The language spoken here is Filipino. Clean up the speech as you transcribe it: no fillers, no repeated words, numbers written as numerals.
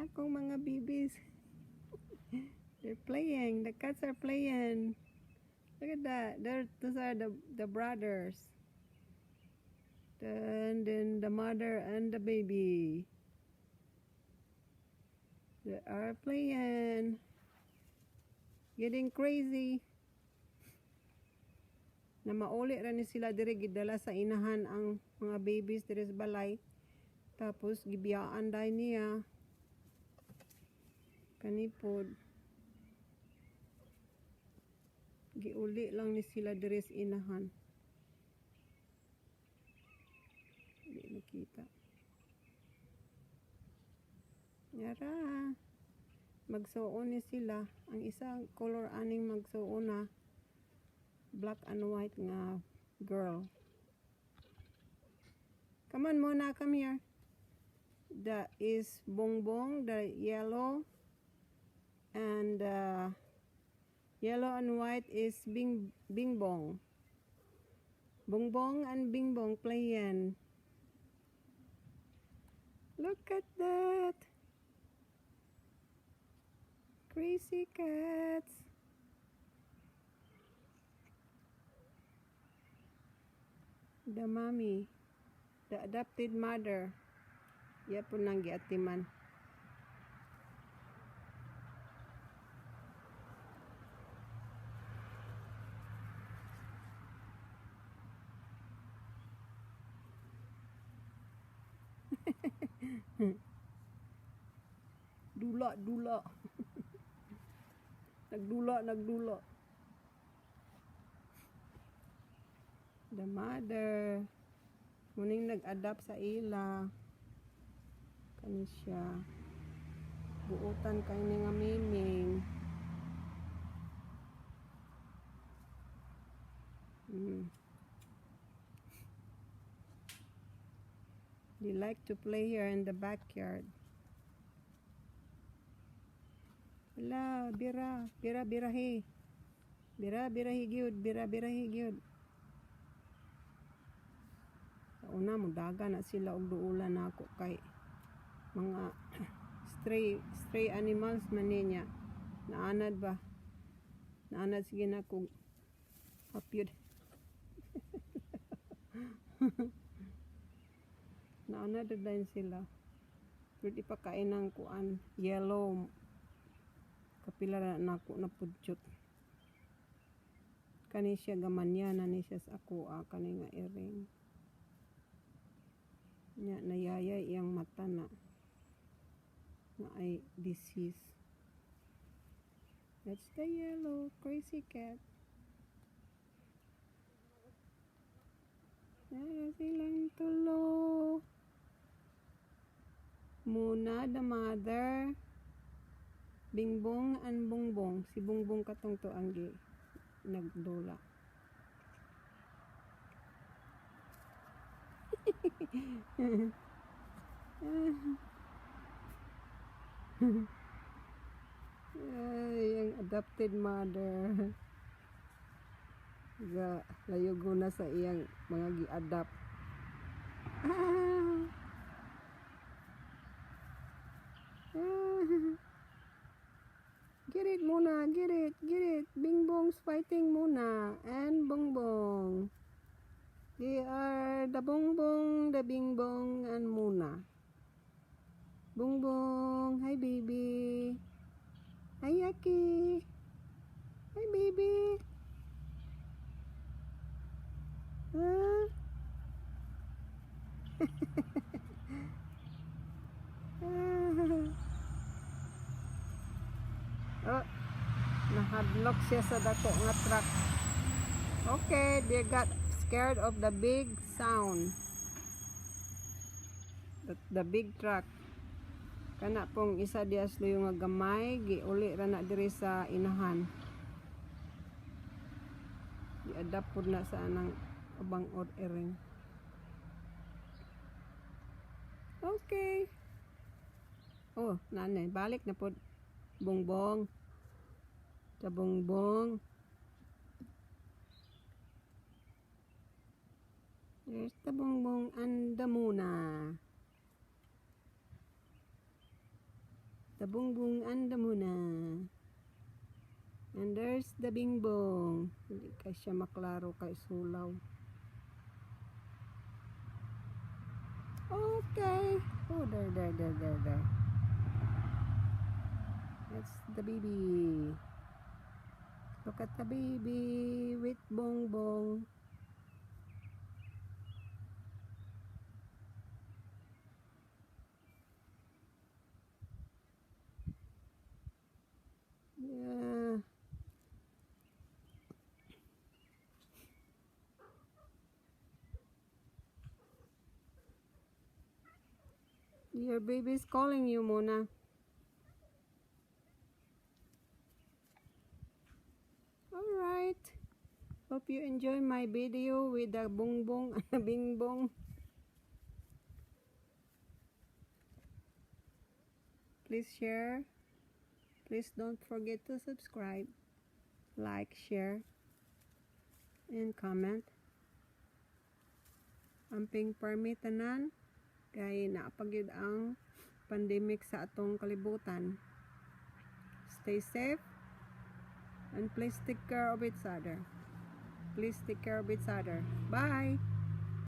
akong mga babies. They're playing. The cats are playing. Look at that. Those are the brothers. And then the mother and the baby. They are playing. Getting crazy. Namauli ra ni sila diri, gidala sa inahan ang mga babies diri sa balay. Tapos gibiyaan dai niya. Kanipod. Giuli lang ni sila diri sa inahan. Hindi nakita. Yara. Magsuon ni sila. Ang isang color aning magsuon na black and white nga girl. Come on, Mona, come here. That is Bongbong, the yellow, and yellow and white is Bingbong. Bongbong and Bingbong playing. Look at that. Crazy cats. The mommy, the adopted mother. Ya po nang giatiman. Dula. Nagdula. The mother. Muning nag-adapt sa ila. Kani siya. Buutan kay ni nga miming. They like to play here in the backyard. Hala, birahi. Birahi gyud. Sa una mo daga na sila og duulan nako kay mga stray animals man niya. Naanad ba? Naanad sige na kog apyod. Naanad din sila. Pero di pa kain ng kuan yellow. Kapila na nako na pudjot. Kani siya gamanya na ni siya sa ako kani nga iring. Nya nayayay iyang mata na ay disease. That's the yellow crazy cat. Nara silang tulo. Muna the mother. Bingbong and Bongbong. Si Bongbong katong to ang nagdula. Ay, ang adopted mother. Layo na sa iyang mga gi-adopt. Get it, Muna. Get it. Bingbong's fighting Muna and Bongbong. They are the Bongbong, the Bingbong, and Muna. Bongbong, hi baby. Hi Yaki. Hi baby. Huh? Oh, nahadlok siya sa dako nga truck. Okay, they got scared of the big sound. The big truck. Kana pong isa dias lo yung gamay, giuli ra na diri sa inahan. Di-adapt pud na sa anang ubang iring. Okay. Oh, nanay, balik na pud Bongbong. Sa Bongbong. There's the Bongbong and the Muna. The bongbong anda muna. And there's the bingbong. Hindi ka siya maklaro kay sulaw. Okay. Oh, there. That's the baby. Look at the baby with bongbong. Yeah. Your baby's calling you, Mona. Alright. Hope you enjoy my video with the bongbong and the bingbong. Please share. Please don't forget to subscribe, like, share, and comment. Amping permitanan kay napagyud ang pandemic sa atong kalibutan. Stay safe and please take care of each other. Bye.